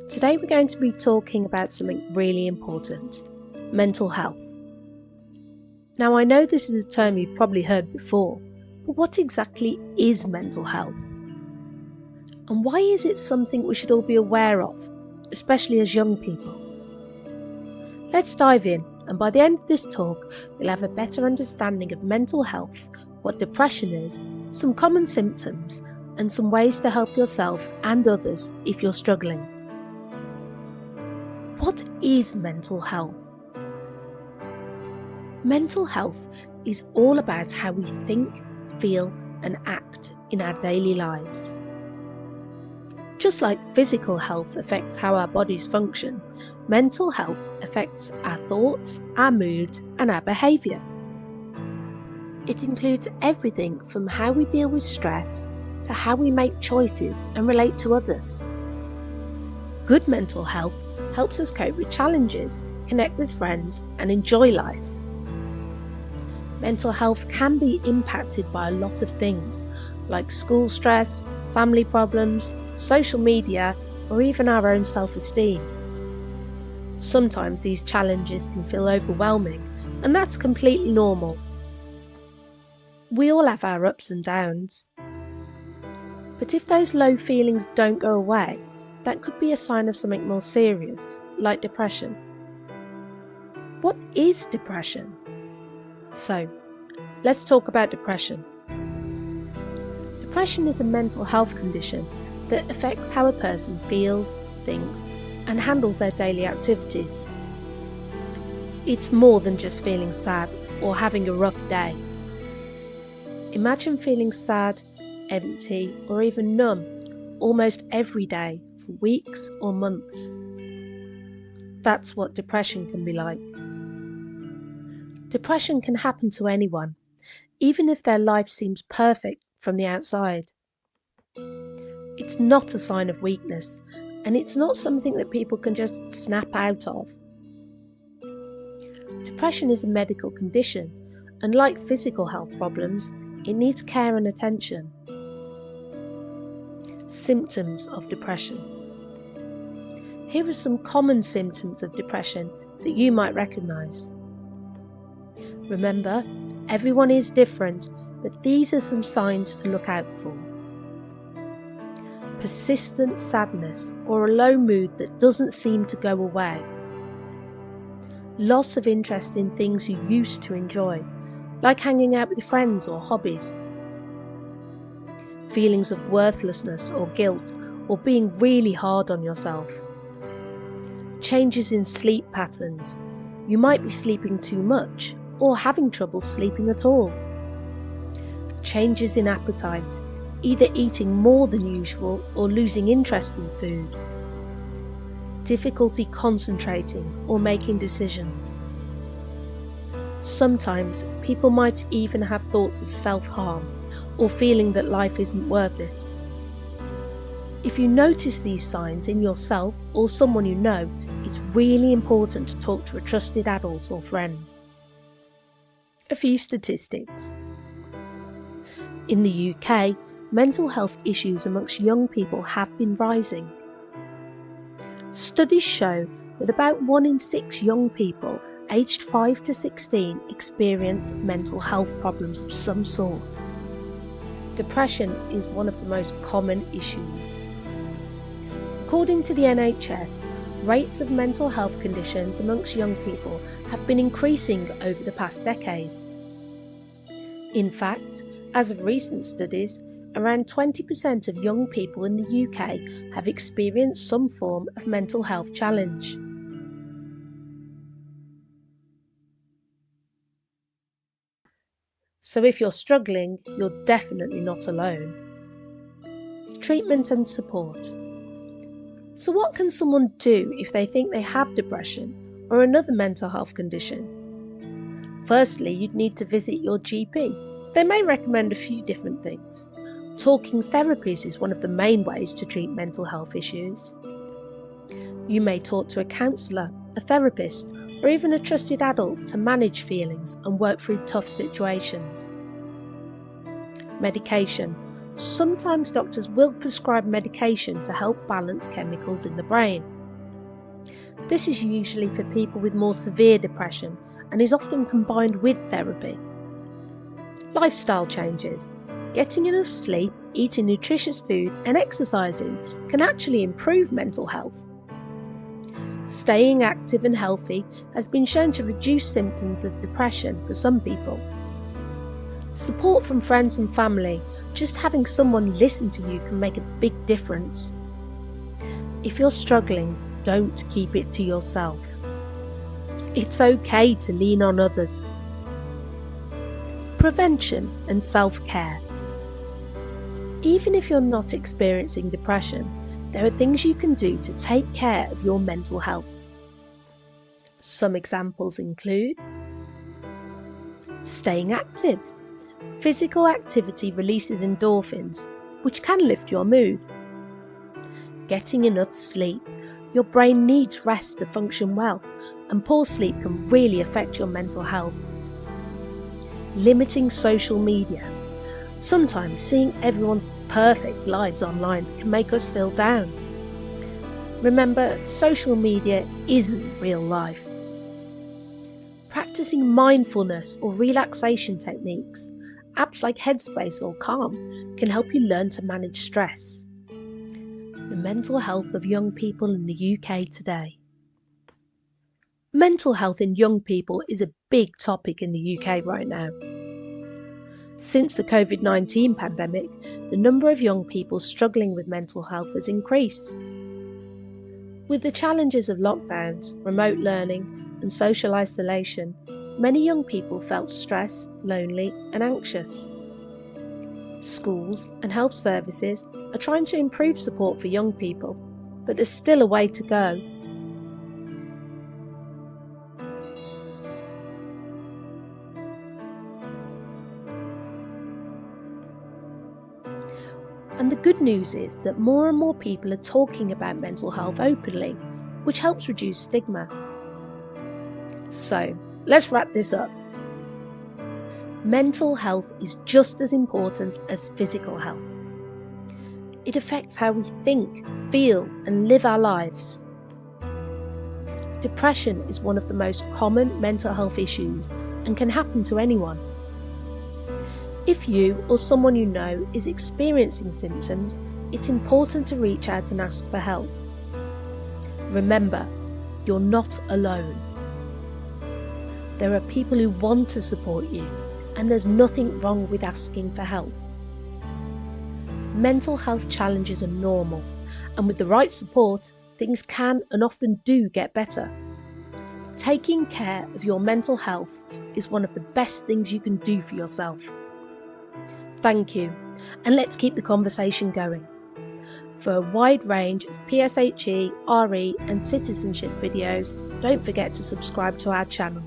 Today we're going to be talking about something really important: mental health. Now I know this is a term you've probably heard before, but what exactly is mental health? And why is it something we should all be aware of, especially as young people? Let's dive in, and by the end of this talk we'll have a better understanding of mental health, what depression is, some common symptoms, and some ways to help yourself and others if you're struggling. What is mental health? Mental health is all about how we think, feel, and act in our daily lives. Just like physical health affects how our bodies function, mental health affects our thoughts, our moods, and our behaviour. It includes everything from how we deal with stress to how we make choices and relate to others. Good mental health helps us cope with challenges, connect with friends, and enjoy life. Mental health can be impacted by a lot of things, like school stress, family problems, social media, or even our own self-esteem. Sometimes these challenges can feel overwhelming, and that's completely normal. We all have our ups and downs. But if those low feelings don't go away, that could be a sign of something more serious, like depression. What is depression? So, let's talk about depression. Depression is a mental health condition that affects how a person feels, thinks, and handles their daily activities. It's more than just feeling sad or having a rough day. Imagine feeling sad, empty, or even numb almost every day for weeks or months. That's what depression can be like. Depression can happen to anyone, even if their life seems perfect from the outside. It's not a sign of weakness, and it's not something that people can just snap out of. Depression is a medical condition, and like physical health problems, it needs care and attention. Symptoms of depression. Here are some common symptoms of depression that you might recognise. Remember, everyone is different, but these are some signs to look out for. Persistent sadness or a low mood that doesn't seem to go away. Loss of interest in things you used to enjoy, like hanging out with friends or hobbies. Feelings of worthlessness or guilt, or being really hard on yourself. Changes in sleep patterns. You might be sleeping too much or having trouble sleeping at all. Changes in appetite, either eating more than usual or losing interest in food. Difficulty concentrating or making decisions. Sometimes people might even have thoughts of self-harm or feeling that life isn't worth it. If you notice these signs in yourself or someone you know, it's really important to talk to a trusted adult or friend. A few statistics. In the UK, mental health issues amongst young people have been rising. Studies show that about 1 in 6 young people aged 5 to 16 experience mental health problems of some sort. Depression is one of the most common issues. According to the NHS, rates of mental health conditions amongst young people have been increasing over the past decade. In fact, as of recent studies, around 20% of young people in the UK have experienced some form of mental health challenge. So if you're struggling, you're definitely not alone. Treatment and support. So what can someone do if they think they have depression or another mental health condition? Firstly, you'd need to visit your GP. They may recommend a few different things. Talking therapies is one of the main ways to treat mental health issues. You may talk to a counsellor, a therapist, or even a trusted adult to manage feelings and work through tough situations. Medication. Sometimes doctors will prescribe medication to help balance chemicals in the brain. This is usually for people with more severe depression and is often combined with therapy. Lifestyle changes. Getting enough sleep, eating nutritious food and exercising can actually improve mental health. Staying active and healthy has been shown to reduce symptoms of depression for some people. Support from friends and family, just having someone listen to you can make a big difference. If you're struggling, don't keep it to yourself. It's okay to lean on others. Prevention and self-care. Even if you're not experiencing depression, there are things you can do to take care of your mental health. Some examples include staying active. Physical activity releases endorphins, which can lift your mood. Getting enough sleep. Your brain needs rest to function well, and poor sleep can really affect your mental health. Limiting social media. Sometimes seeing everyone's perfect lives online can make us feel down. Remember, social media isn't real life. Practicing mindfulness or relaxation techniques, apps like Headspace or Calm, can help you learn to manage stress. The mental health of young people in the UK today. Mental health in young people is a big topic in the UK right now. Since the COVID-19 pandemic, the number of young people struggling with mental health has increased. With the challenges of lockdowns, remote learning, and social isolation, many young people felt stressed, lonely, and anxious. Schools and health services are trying to improve support for young people, but there's still a way to go. And the good news is that more and more people are talking about mental health openly, which helps reduce stigma. So, let's wrap this up. Mental health is just as important as physical health. It affects how we think, feel, and live our lives. Depression is one of the most common mental health issues and can happen to anyone. If you or someone you know is experiencing symptoms, it's important to reach out and ask for help. Remember, you're not alone. There are people who want to support you, and there's nothing wrong with asking for help. Mental health challenges are normal, and with the right support, things can and often do get better. Taking care of your mental health is one of the best things you can do for yourself. Thank you, and let's keep the conversation going. For a wide range of PSHE, RE and citizenship videos, don't forget to subscribe to our channel.